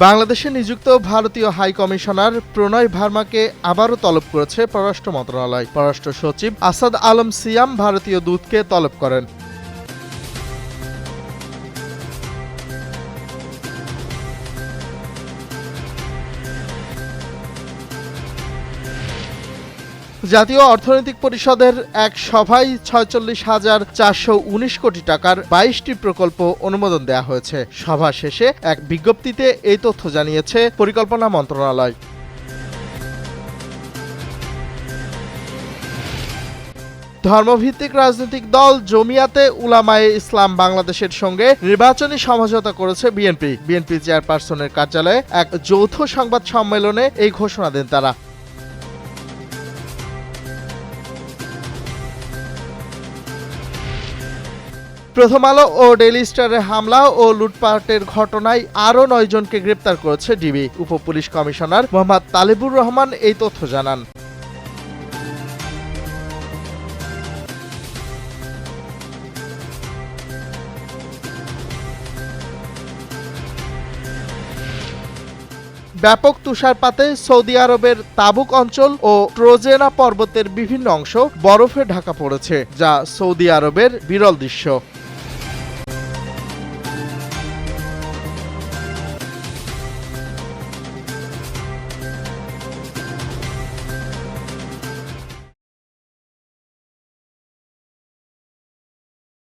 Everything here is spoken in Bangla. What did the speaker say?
বাংলাদেশে নিযুক্ত ভারতীয় হাই কমিশনার প্রণয় ভার্মাকে আবারও তলব করেছে পররাষ্ট্র মন্ত্রণালয়। পররাষ্ট্র সচিব আসাদ আলম সিয়াম ভারতীয় দূতকে তলব করেন। জাতীয় অর্থনৈতিক পরিষদের এক সভায় ৪৬,৪১৯ কোটি টাকার ২২টি প্রকল্প অনুমোদন দেওয়া হয়েছে। সভা শেষে এক বিজ্ঞপ্তিতে এই তথ্য জানিয়েছে পরিকল্পনা মন্ত্রণালয়। ধর্মভিত্তিক রাজনৈতিক দল জমিয়াতে উলামায়ে ইসলাম বাংলাদেশের সঙ্গে নির্বাচনী সমঝোতা করেছে বিএনপি। বিএনপি চেয়ারপারসনের কার্যালয়ে এক যৌথ সংবাদ সম্মেলনে এই ঘোষণা দেন তারা। প্রথম আলো ও ডেইলি স্টারের হামলা ও লুটপাটের ঘটনায় আরও ৯ জনকে গ্রেপ্তার করেছে ডিবি। উপপুলিশ কমিশনার মোহাম্মদ তালেবুর রহমান এই তথ্য জানান। ব্যাপক তুষারপাতে সৌদি আরবের তাবুক অঞ্চল ও ট্রোজেনা পর্বতের বিভিন্ন অংশ বরফে ঢাকা পড়েছে, যা সৌদি আরবের বিরল দৃশ্য।